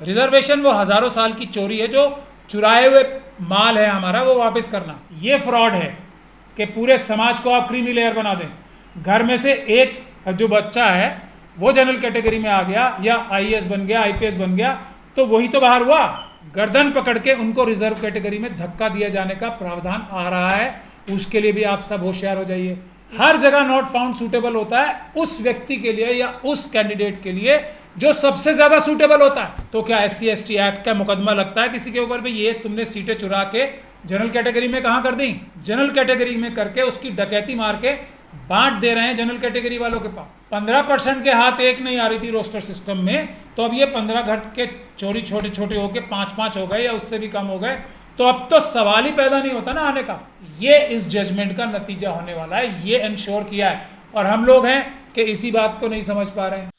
Reservation वो हजारों साल की चोरी है, जो चुराए हुए माल है हमारा वो वापस करना। ये फ्रॉड है कि पूरे समाज को आप क्रीमी लेयर बना दें। घर में से एक जो बच्चा है वो जनरल कैटेगरी में आ गया या आईएएस बन गया, आईपीएस बन गया, तो वही तो बाहर हुआ। गर्दन पकड़ के उनको रिजर्व कैटेगरी में धक्का दिया जाने का प्रावधान आ रहा है। उसके लिए भी आप सब होशियार हो जाइए। हर जगह नॉट फाउंड सूटेबल होता है उस व्यक्ति के लिए या उस कैंडिडेट के लिए जो सबसे ज्यादा सूटेबल होता है। तो क्या SC/ST एक्ट का मुकदमा लगता है किसी के ऊपर भी, ये तुमने सीटें चुरा के जनरल कैटेगरी में कहां कर दी? जनरल कैटेगरी में करके उसकी डकैती मार के बांट दे रहे हैं जनरल कैटेगरी वालों के पास। 15% के हाथ एक नहीं आ रही थी रोस्टर सिस्टम में, तो अब ये 15 घट के चोरी छोटे छोटे होके 5-5 हो गए या उससे भी कम हो गए, तो अब तो सवाल ही पैदा नहीं होता ना आने का। ये इस जजमेंट का नतीजा होने वाला है, ये इंश्योर किया है, और हम लोग हैं कि इसी बात को नहीं समझ पा रहे हैं।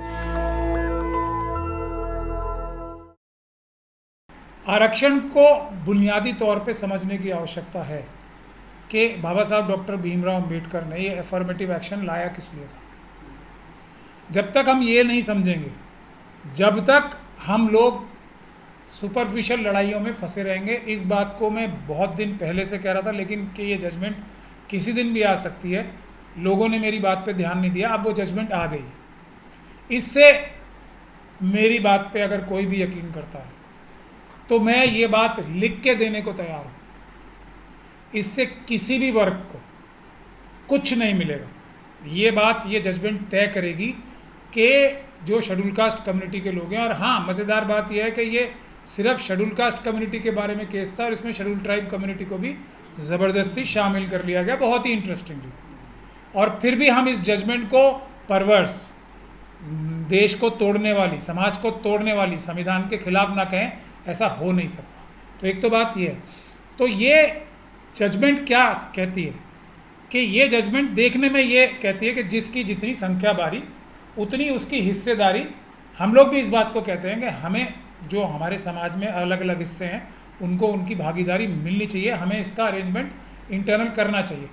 आरक्षण को बुनियादी तौर पे समझने की आवश्यकता है कि बाबा साहब डॉक्टर भीमराव अंबेडकर ने ये एफर्मेटिव एक्शन लाया किस लिए था। जब तक हम ये नहीं समझेंगे, जब तक हम लोग सुपरफिशियल लड़ाइयों में फंसे रहेंगे। इस बात को मैं बहुत दिन पहले से कह रहा था, लेकिन कि ये जजमेंट किसी दिन भी आ सकती है, लोगों ने मेरी बात पे ध्यान नहीं दिया। अब वो जजमेंट आ गई। इससे मेरी बात पे अगर कोई भी यकीन करता है तो मैं ये बात लिख के देने को तैयार हूँ। इससे किसी भी वर्ग को कुछ नहीं मिलेगा। ये बात, ये जजमेंट तय करेगी कि जो शेड्यूल कास्ट कम्युनिटी के लोग हैं, और हाँ, मज़ेदार बात यह है कि ये सिर्फ शेड्यूल कास्ट कम्युनिटी के बारे में केस था और इसमें शेड्यूल ट्राइब कम्युनिटी को भी ज़बरदस्ती शामिल कर लिया गया, बहुत ही इंटरेस्टिंगली। और फिर भी हम इस जजमेंट को परवर्स, देश को तोड़ने वाली, समाज को तोड़ने वाली, संविधान के खिलाफ ना कहें, ऐसा हो नहीं सकता। तो एक तो बात ये है। तो ये जजमेंट क्या कहती है कि ये जजमेंट देखने में ये कहती है कि जिसकी जितनी संख्या बारी उतनी उसकी हिस्सेदारी। हम लोग भी इस बात को कहते हैं कि हमें, जो हमारे समाज में अलग अलग हिस्से हैं, उनको उनकी भागीदारी मिलनी चाहिए। हमें इसका अरेंजमेंट इंटरनल करना चाहिए।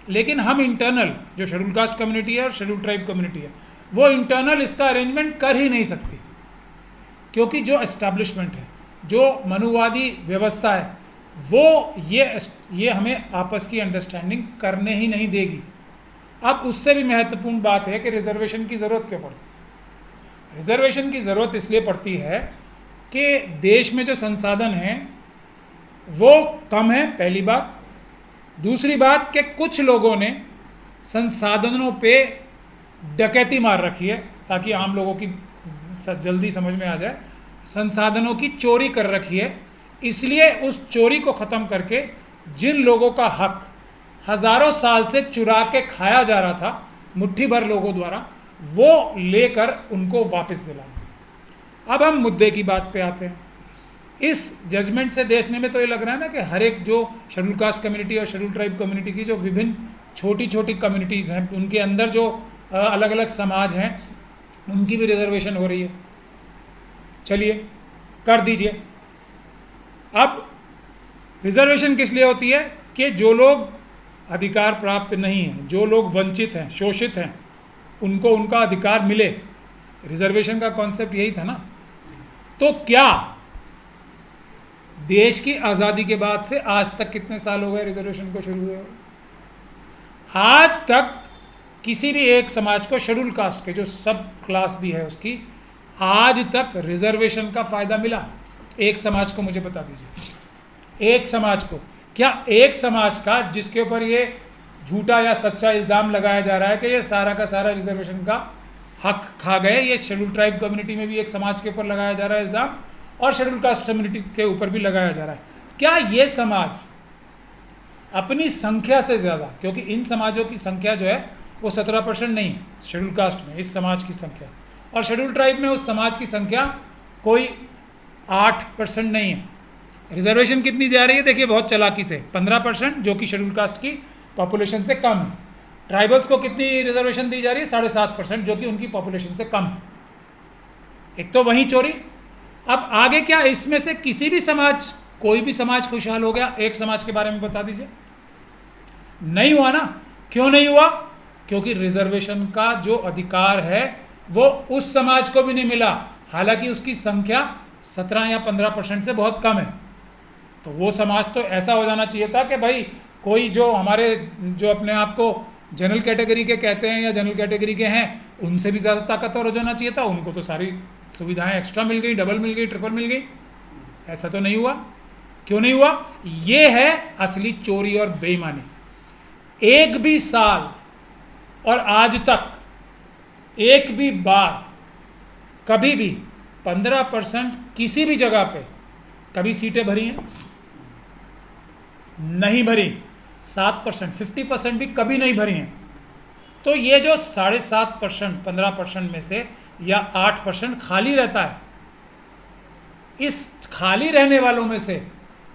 लेकिन हम इंटरनल, जो शेड्यूल कास्ट कम्युनिटी है और शेड्यूल ट्राइब कम्युनिटी है, वो इंटरनल इसका अरेंजमेंट कर ही नहीं सकती, क्योंकि जो एस्टैब्लिशमेंट है, जो मनुवादी व्यवस्था है, वो ये हमें आपस की अंडरस्टैंडिंग करने ही नहीं देगी। अब उससे भी महत्वपूर्ण बात है कि रिजर्वेशन की ज़रूरत क्यों पड़ती है। रिजर्वेशन की ज़रूरत इसलिए पड़ती है कि देश में जो संसाधन हैं वो कम है, पहली बात। दूसरी बात कि कुछ लोगों ने संसाधनों पे डकैती मार रखी है, ताकि आम लोगों की जल्दी समझ में आ जाए, संसाधनों की चोरी कर रखी है। इसलिए उस चोरी को ख़त्म करके जिन लोगों का हक हज़ारों साल से चुरा के खाया जा रहा था मुट्ठी भर लोगों द्वारा, वो लेकर उनको वापस दिलाना। अब हम मुद्दे की बात पे आते हैं। इस जजमेंट से देखने में तो ये लग रहा है ना कि हर एक जो शेड्यूल कास्ट कम्युनिटी और शेड्यूल ट्राइब कम्युनिटी की जो विभिन्न छोटी छोटी कम्युनिटीज़ हैं, उनके अंदर जो अलग अलग समाज हैं, उनकी भी रिजर्वेशन हो रही है। चलिए कर दीजिए। अब रिजर्वेशन किस लिए होती है कि जो लोग अधिकार प्राप्त नहीं हैं, जो लोग वंचित हैं, शोषित हैं, उनको उनका अधिकार मिले। रिजर्वेशन का कॉन्सेप्ट यही था ना। तो क्या देश की आज़ादी के बाद से आज तक कितने साल हो गए रिजर्वेशन को शुरू हुए? आज तक किसी भी एक समाज को, शेड्यूल कास्ट के जो सब क्लास भी है उसकी, आज तक रिजर्वेशन का फ़ायदा मिला? एक समाज को मुझे बता दीजिए, एक समाज को। क्या एक समाज का जिसके ऊपर ये झूठा या सच्चा इल्ज़ाम लगाया जा रहा है कि ये सारा का सारा रिजर्वेशन का हक खा गए, ये शेड्यूल ट्राइब कम्युनिटी में भी एक समाज के ऊपर लगाया जा रहा है इल्ज़ाम, और शेड्यूल कास्ट कम्युनिटी के ऊपर भी लगाया जा रहा है, क्या ये समाज अपनी संख्या से ज़्यादा, क्योंकि इन समाजों की संख्या जो है वो 17% नहीं है शेड्यूल कास्ट में, इस समाज की संख्या, और शेड्यूल ट्राइब में उस समाज की संख्या कोई 8% नहीं है। रिजर्वेशन कितनी जा रही है? देखिए बहुत चालाकी से 15%, जो कि शेड्यूल कास्ट की पॉपुलेशन से कम है। ट्राइबल्स को कितनी रिजर्वेशन दी जा रही है? 7.5%, जो कि उनकी पॉपुलेशन से कम है। एक तो वही चोरी। अब आगे क्या इसमें से किसी भी समाज, कोई भी समाज खुशहाल हो गया? एक समाज के बारे में बता दीजिए। नहीं हुआ ना। क्यों नहीं हुआ? क्योंकि रिजर्वेशन का जो अधिकार है वो उस समाज को भी नहीं मिला, हालांकि उसकी संख्या 17 या 15% से बहुत कम है। तो वो समाज तो ऐसा हो जाना चाहिए था कि भाई कोई जो हमारे जो अपने आप को जनरल कैटेगरी के कहते हैं या जनरल कैटेगरी के हैं उनसे भी ज़्यादा ताकतवर हो जाना चाहिए था। उनको तो सारी सुविधाएं एक्स्ट्रा मिल गई, डबल मिल गई, ट्रिपल मिल गई। ऐसा तो नहीं हुआ। क्यों नहीं हुआ? ये है असली चोरी और बेईमानी। एक भी साल और आज तक एक भी बार कभी भी 15% किसी भी जगह पे कभी सीटें भरी हैं? नहीं भरी। 7%, 50% भी कभी नहीं भरी हैं। तो ये जो 7.5%, 15% में से या 8% खाली रहता है, इस खाली रहने वालों में से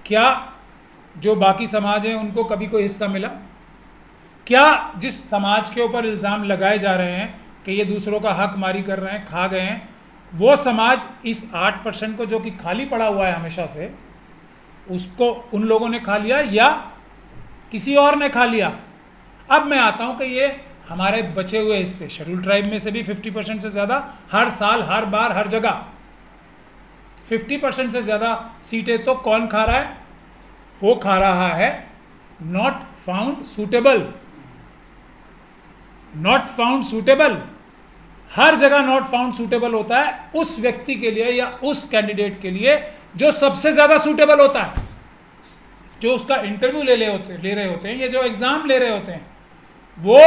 क्या जो बाकी समाज हैं उनको कभी कोई हिस्सा मिला? क्या जिस समाज के ऊपर इल्ज़ाम लगाए जा रहे हैं कि ये दूसरों का हक मारी कर रहे हैं, खा गए हैं, वो समाज इस 8% को जो कि खाली पड़ा हुआ है हमेशा से, उसको उन लोगों ने खा लिया या किसी और ने खा लिया? अब मैं आता हूं कि ये हमारे बचे हुए हिस्से शेड्यूल ट्राइब में से भी 50% से ज़्यादा हर साल, हर बार, हर जगह 50% से ज़्यादा सीटें तो कौन खा रहा है? वो खा रहा है not found suitable. Not found suitable हर जगह नॉट फाउंड सूटेबल होता है उस व्यक्ति के लिए या उस कैंडिडेट के लिए जो सबसे ज़्यादा सूटेबल होता है, जो उसका इंटरव्यू ले रहे होते हैं या जो एग्ज़ाम ले रहे होते हैं, वो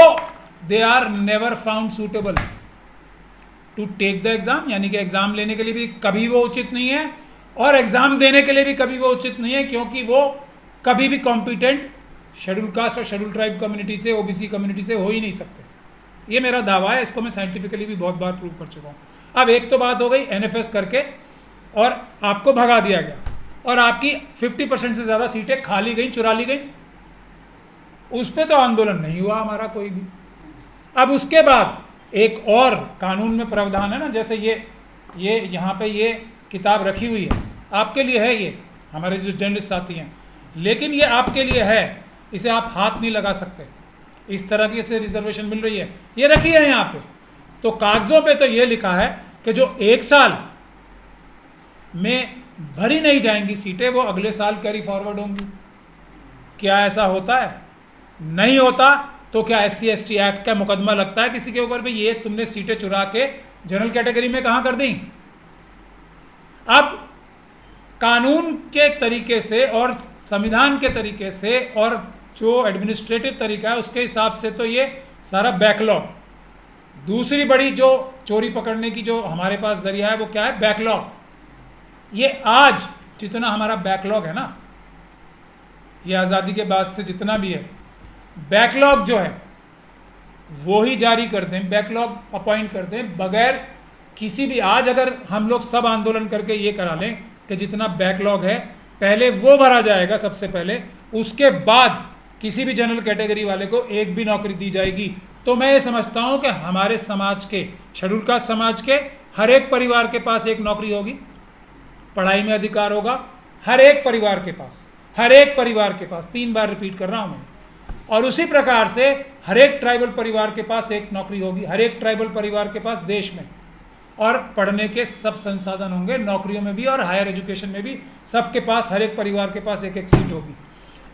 they are never found suitable to take the exam. यानी कि एग्ज़ाम लेने के लिए भी कभी वो उचित नहीं है और एग्ज़ाम देने के लिए भी कभी वो उचित नहीं है, क्योंकि वो कभी भी कॉम्पिटेंट शेड्यूल कास्ट और शेड्यूल ट्राइब कम्युनिटी से, ओबीसी कम्युनिटी से हो ही नहीं सकते। ये मेरा दावा है, इसको मैं साइंटिफिकली भी बहुत बार प्रूव कर चुका हूँ। अब एक तो बात हो गई एनएफएस करके और आपको भगा दिया गया और आपकी 50% से ज़्यादा सीटें खा ली गई, चुरा ली गई। उस पर तो आंदोलन नहीं हुआ हमारा कोई भी। अब उसके बाद एक और कानून में प्रावधान है ना, जैसे ये यहाँ पे ये किताब रखी हुई है, आपके लिए है, ये हमारे जो जर्नलिस्ट साथी हैं, लेकिन ये आपके लिए है, इसे आप हाथ नहीं लगा सकते। इस तरह की से रिजर्वेशन मिल रही है, ये रखी है यहाँ पे। तो कागज़ों पे तो ये लिखा है कि जो एक साल में भरी नहीं जाएंगी सीटें वो अगले साल कैरी फॉरवर्ड होंगी। क्या ऐसा होता है? नहीं होता। तो क्या SC ST एक्ट का मुकदमा लगता है किसी के ऊपर भी, ये तुमने सीटें चुरा के जनरल कैटेगरी में कहाँ कर दी? अब कानून के तरीके से और संविधान के तरीके से और जो एडमिनिस्ट्रेटिव तरीका है उसके हिसाब से तो ये सारा बैकलॉग, दूसरी बड़ी जो चोरी पकड़ने की जो हमारे पास जरिया है वो क्या है? बैकलॉग। ये आज जितना हमारा बैकलॉग है ना, ये आज़ादी के बाद से जितना भी है बैकलॉग जो है वो ही जारी कर दें, बैकलॉग अपॉइंट कर दें बगैर किसी भी। आज अगर हम लोग सब आंदोलन करके ये करा लें कि जितना बैकलॉग है पहले वो भरा जाएगा सबसे पहले, उसके बाद किसी भी जनरल कैटेगरी वाले को एक भी नौकरी दी जाएगी, तो मैं ये समझता हूँ कि हमारे समाज के, शेड्यूल कास्ट समाज के हर एक परिवार के पास एक नौकरी होगी, पढ़ाई में अधिकार होगा हर एक परिवार के पास, हर एक परिवार के पास, 3 बार रिपीट कर रहा हूँ मैं। और उसी प्रकार से हर एक ट्राइबल परिवार के पास एक नौकरी होगी, हर एक ट्राइबल परिवार के पास देश में, और पढ़ने के सब संसाधन होंगे, नौकरियों में भी और हायर एजुकेशन में भी सबके पास, हर एक परिवार के पास एक एक सीट होगी।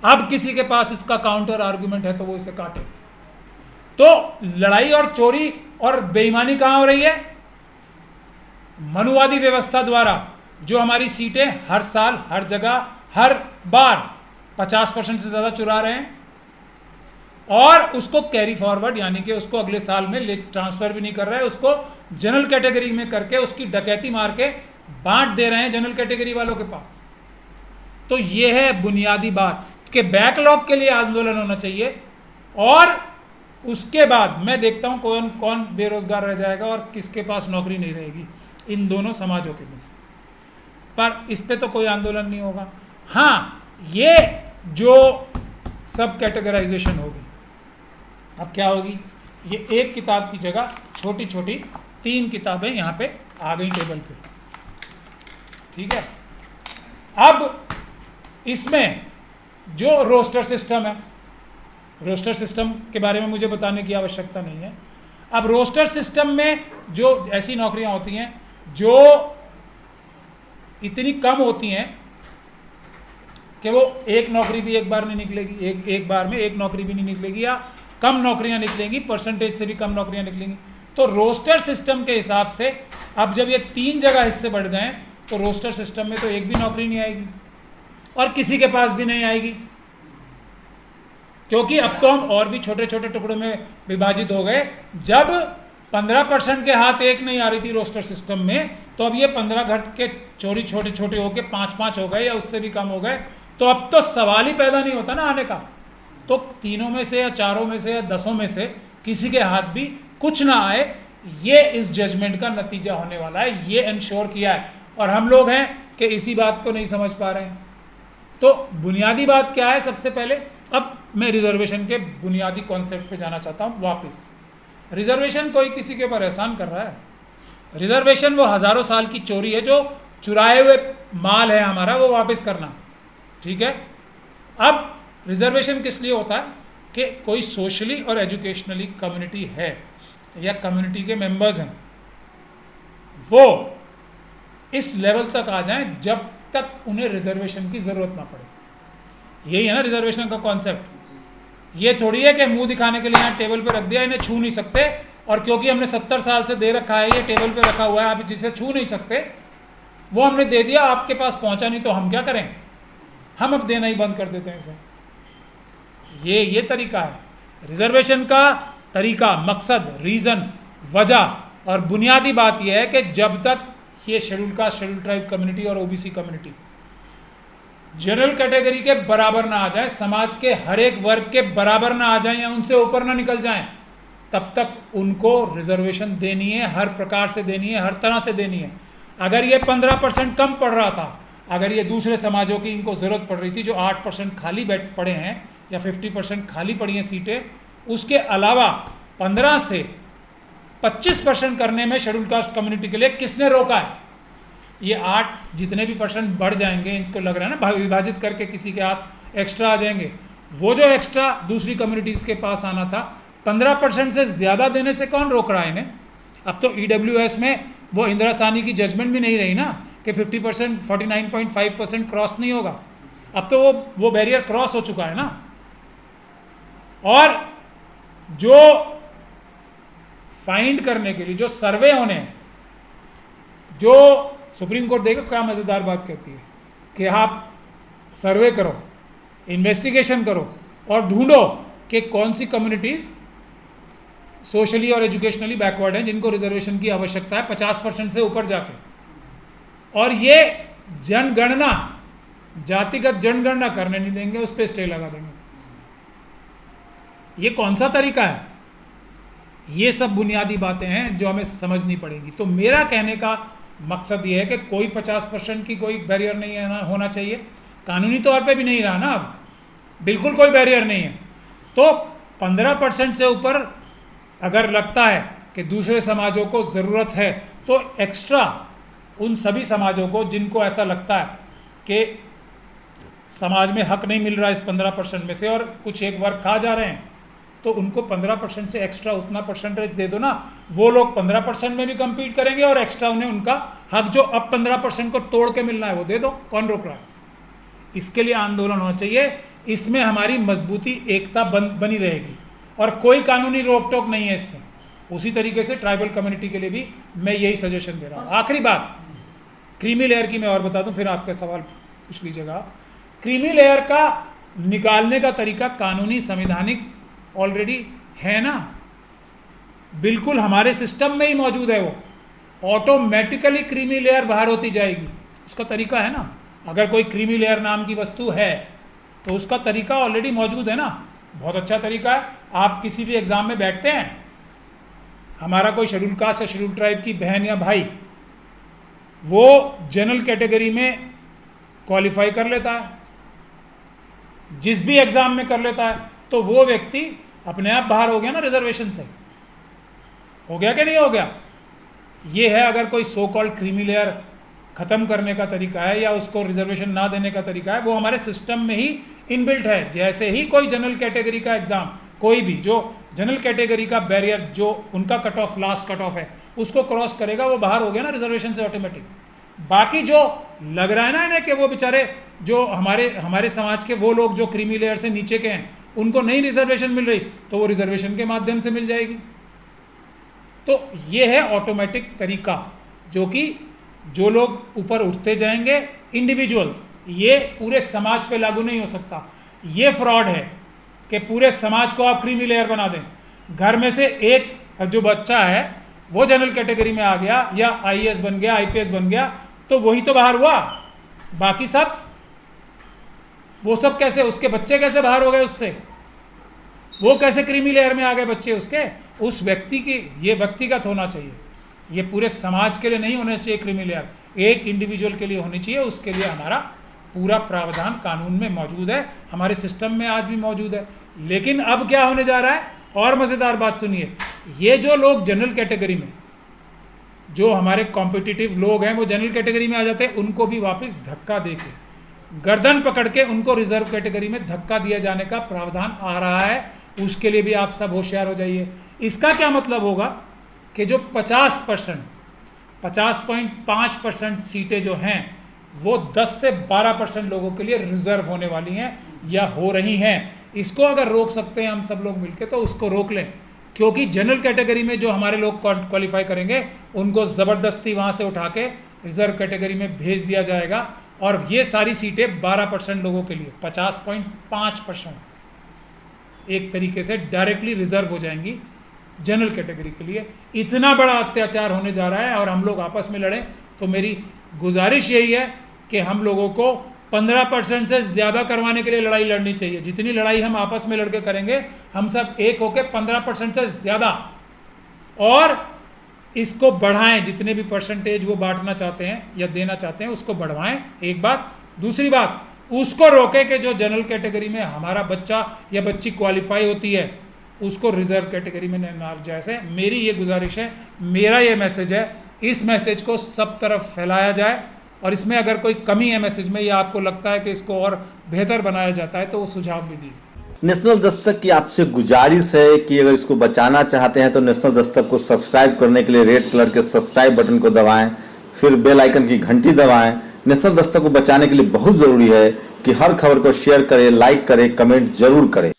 अब किसी के पास इसका काउंटर आर्गुमेंट है तो वो इसे काटे। तो लड़ाई और चोरी और बेईमानी कहाँ हो रही है? मनुवादी व्यवस्था द्वारा जो हमारी सीटें हर साल, हर जगह, हर बार 50% से ज़्यादा चुरा रहे हैं और उसको कैरी फॉरवर्ड यानी कि उसको अगले साल में ट्रांसफ़र भी नहीं कर रहे हैं, उसको जनरल कैटेगरी में करके उसकी डकैती मार के बांट दे रहे हैं जनरल कैटेगरी वालों के पास। तो ये है बुनियादी बात कि बैकलॉग के लिए आंदोलन होना चाहिए और उसके बाद मैं देखता हूँ कौन कौन बेरोजगार रह जाएगा और किसके पास नौकरी नहीं रहेगी इन दोनों समाजों के में से। पर इस पे तो कोई आंदोलन नहीं होगा। हाँ, ये जो सब कैटेगराइजेशन होगी, अब क्या होगी? ये एक किताब की जगह छोटी छोटी 3 किताबें यहाँ पे आ गई टेबल पे, ठीक है। अब इसमें जो रोस्टर सिस्टम है, रोस्टर सिस्टम के बारे में मुझे बताने की आवश्यकता नहीं है। अब रोस्टर सिस्टम में जो ऐसी नौकरियां होती हैं जो इतनी कम होती हैं कि वो एक नौकरी भी एक बार नहीं निकलेगी, एक बार में एक नौकरी भी नहीं निकलेगी, या कम नौकरियां निकलेंगी, परसेंटेज से भी कम नौकरियां निकलेंगी। तो रोस्टर सिस्टम के हिसाब से अब जब ये 3 जगह हिस्से बढ़ गए हैं तो रोस्टर सिस्टम में तो एक भी नौकरी नहीं आएगी और किसी के पास भी नहीं आएगी, क्योंकि अब तो हम और भी छोटे छोटे टुकड़ों में विभाजित हो गए। जब 15% के हाथ एक नहीं आ रही थी रोस्टर सिस्टम में, तो अब ये 15 घट के चोरी छोटे छोटे होके 5-5 हो गए या उससे भी कम हो गए। तो अब तो सवाल ही पैदा नहीं होता ना आने का। तो तीनों में से या चारों में से या 10 में से किसी के हाथ भी कुछ ना आए, ये इस जजमेंट का नतीजा होने वाला है, ये इंश्योर किया है। और हम लोग हैं कि इसी बात को नहीं समझ पा रहे हैं। तो बुनियादी बात क्या है? सबसे पहले अब मैं रिजर्वेशन के बुनियादी कॉन्सेप्ट पे जाना चाहता हूँ वापस। रिजर्वेशन कोई किसी के ऊपर एहसान कर रहा है? रिजर्वेशन वो हजारों साल की चोरी है, जो चुराए हुए माल है हमारा, वो वापस करना। ठीक है, अब रिजर्वेशन किस लिए होता है कि कोई सोशली और एजुकेशनली कम्युनिटी है या कम्युनिटी के मेंबर्स हैं, वो इस लेवल तक आ जाएं जब तक उन्हें रिजर्वेशन की जरूरत ना पड़े। यही है ना रिजर्वेशन का कॉन्सेप्ट। ये थोड़ी है कि मुंह दिखाने के लिए यहाँ टेबल पे रख दिया, इन्हें छू नहीं सकते, और क्योंकि हमने 70 साल से दे रखा है, ये टेबल पे रखा हुआ है, आप जिसे छू नहीं सकते, वो हमने दे दिया, आपके पास पहुंचा नहीं, तो हम क्या करें? हम अब देना ही बंद कर देते हैं इसे। ये तरीका है रिजर्वेशन का तरीका, मकसद, रीजन, वजह और बुनियादी बात यह है कि जब तक ये schedule caste, schedule tribe community और ओबीसी कम्युनिटी जनरल कैटेगरी के बराबर ना आ जाए, समाज के हर एक वर्ग के बराबर ना आ जाए या उनसे ऊपर ना निकल जाएं, तब तक उनको रिजर्वेशन देनी है, हर प्रकार से देनी है, हर तरह से देनी है। अगर ये 15% कम पड़ रहा था, अगर ये दूसरे समाजों की इनको ज़रूरत पड़ रही थी जो 8% खाली बैठ पड़े हैं या 50% खाली पड़ी हैं सीटें, उसके अलावा 15 से 25% करने में शेड्यूल कास्ट कम्युनिटी के लिए किसने रोका है? ये 8 जितने भी % बढ़ जाएंगे, इनको लग रहा है ना विभाजित करके किसी के हाथ एक्स्ट्रा आ जाएंगे, वो जो एक्स्ट्रा दूसरी कम्युनिटीज़ के पास आना था, 15% से ज़्यादा देने से कौन रोक रहा है इन्हें? अब तो EWS में वो इंदिरा साहनी की जजमेंट भी नहीं रही ना कि 50%, 49.5% क्रॉस नहीं होगा। अब तो वो बैरियर क्रॉस हो चुका है ना। और जो फाइंड करने के लिए जो सर्वे होने हैं, जो सुप्रीम कोर्ट देखो क्या मज़ेदार बात कहती है कि आप सर्वे करो, इन्वेस्टिगेशन करो और ढूंढो कि कौन सी कम्युनिटीज़ सोशली और एजुकेशनली बैकवर्ड हैं, जिनको रिजर्वेशन की आवश्यकता है 50% से ऊपर जाके। और ये जनगणना, जातिगत जनगणना करने नहीं देंगे, उस पर स्टे लगा देंगे। ये कौन सा तरीका है? ये सब बुनियादी बातें हैं जो हमें समझनी पड़ेगी। तो मेरा कहने का मकसद ये है कि कोई 50% की कोई बैरियर नहीं है, होना चाहिए, कानूनी तौर पे भी नहीं रहा ना, अब बिल्कुल कोई बैरियर नहीं है। तो 15% से ऊपर अगर लगता है कि दूसरे समाजों को ज़रूरत है, तो एक्स्ट्रा उन सभी समाजों को जिनको ऐसा लगता है कि समाज में हक नहीं मिल रहा इस 15% में से और कुछ एक वर्ग खा जा रहे हैं, तो उनको 15% से एक्स्ट्रा उतना परसेंटेज दे दो ना। वो लोग 15% में भी कम्पीट करेंगे और एक्स्ट्रा उन्हें उनका हक जो अब 15% को तोड़ के मिलना है वो दे दो। कौन रोक रहा है? इसके लिए आंदोलन होना चाहिए, इसमें हमारी मजबूती, एकता बनी रहेगी और कोई कानूनी रोक टोक नहीं है इसमें। उसी तरीके से ट्राइबल कम्युनिटी के लिए भी मैं यही सजेशन दे रहा हूँ। आखिरी बात क्रीमी लेयर की मैं और बता दूँ, फिर आपका सवाल पूछ लीजिएगा। क्रीमी लेयर का निकालने का तरीका कानूनी, संवैधानिक ऑलरेडी है ना, बिल्कुल हमारे सिस्टम में ही मौजूद है। वो ऑटोमेटिकली क्रीमी लेयर बाहर होती जाएगी, उसका तरीका है ना। अगर कोई क्रीमी लेयर नाम की वस्तु है तो उसका तरीका ऑलरेडी मौजूद है ना। बहुत अच्छा तरीका है। आप किसी भी एग्ज़ाम में बैठते हैं, हमारा कोई शेड्यूल कास्ट या शेड्यूल ट्राइब की बहन या भाई वो जनरल कैटेगरी में क्वालिफाई कर लेता है, जिस भी एग्ज़ाम में कर लेता है, तो वो व्यक्ति अपने आप बाहर हो गया ना रिजर्वेशन से। हो गया कि नहीं हो गया? ये है अगर कोई सो कॉल्ड क्रीमी लेयर ख़त्म करने का तरीका है या उसको रिजर्वेशन ना देने का तरीका है, वो हमारे सिस्टम में ही इनबिल्ट है। जैसे ही कोई जनरल कैटेगरी का एग्ज़ाम, कोई भी जो जनरल कैटेगरी का बैरियर, जो उनका cut off, last cut off है, उसको क्रॉस करेगा, वो बाहर हो गया ना रिजर्वेशन से ऑटोमेटिक। बाकी जो लग रहा है ना इन्हें कि वो बेचारे जो हमारे समाज के वो लोग जो क्रीमी लेयर से नीचे के हैं उनको नहीं रिजर्वेशन मिल रही, तो वो रिजर्वेशन के माध्यम से मिल जाएगी। तो ये है ऑटोमेटिक तरीका, जो कि जो लोग ऊपर उठते जाएंगे इंडिविजुअल्स, ये पूरे समाज पे लागू नहीं हो सकता। ये फ्रॉड है कि पूरे समाज को आप क्रीमी लेयर बना दें। घर में से एक जो बच्चा है वो जनरल कैटेगरी में आ गया या आईएएस बन गया, आईपीएस बन गया, तो वही तो बाहर हुआ। बाकी सब वो सब कैसे, उसके बच्चे कैसे बाहर हो गए उससे, वो कैसे क्रीमी लेयर में आ गए बच्चे उसके? उस व्यक्ति की, ये व्यक्तिगत होना चाहिए, ये पूरे समाज के लिए नहीं होना चाहिए क्रीमी लेयर, एक इंडिविजुअल के लिए होनी चाहिए। उसके लिए हमारा पूरा प्रावधान कानून में मौजूद है, हमारे सिस्टम में आज भी मौजूद है। लेकिन अब क्या होने जा रहा है, और मज़ेदार बात सुनिए, ये जो लोग जनरल कैटेगरी में, जो हमारे कॉम्पिटिटिव लोग हैं वो जनरल कैटेगरी में आ जाते हैं, उनको भी वापस धक्का देके, गर्दन पकड़ के उनको रिजर्व कैटेगरी में धक्का दिया जाने का प्रावधान आ रहा है। उसके लिए भी आप सब होशियार हो जाइए। इसका क्या मतलब होगा कि जो 50.5% सीटें जो हैं वो 10 से 12% लोगों के लिए रिजर्व होने वाली हैं या हो रही हैं। इसको अगर रोक सकते हैं हम सब लोग मिलकर तो उसको रोक लें, क्योंकि जनरल कैटेगरी में जो हमारे लोग क्वालिफाई करेंगे उनको ज़बरदस्ती वहाँ से उठा के रिजर्व कैटेगरी में भेज दिया जाएगा। और ये सारी सीटें 12% लोगों के लिए 50.5% एक तरीके से डायरेक्टली रिजर्व हो जाएंगी जनरल कैटेगरी के लिए। इतना बड़ा अत्याचार होने जा रहा है और हम लोग आपस में लड़ें। तो मेरी गुजारिश यही है कि हम लोगों को 15% से ज़्यादा करवाने के लिए लड़ाई लड़नी चाहिए। जितनी लड़ाई हम आपस में लड़के करेंगे, हम सब एक होकर 15% से ज़्यादा, और इसको बढ़ाएं। जितने भी परसेंटेज वो बांटना चाहते हैं या देना चाहते हैं उसको बढ़वाएं, एक बात। दूसरी बात, उसको रोकें कि जो जनरल कैटेगरी में हमारा बच्चा या बच्ची क्वालिफाई होती है उसको रिजर्व कैटेगरी में ना जैसे। मेरी ये गुजारिश है, मेरा ये मैसेज है, इस मैसेज को सब तरफ फैलाया जाए। और इसमें अगर कोई कमी है मैसेज में या आपको लगता है कि इसको और बेहतर बनाया जाता है तो वो सुझाव भी दीजिए। नेशनल दस्तक की आपसे गुजारिश है कि अगर इसको बचाना चाहते हैं तो नेशनल दस्तक को सब्सक्राइब करने के लिए रेड कलर के सब्सक्राइब बटन को दबाएं, फिर बेल आइकन की घंटी दबाएं। नेशनल दस्तक को बचाने के लिए बहुत जरूरी है कि हर खबर को शेयर करें, लाइक करें, कमेंट जरूर करें।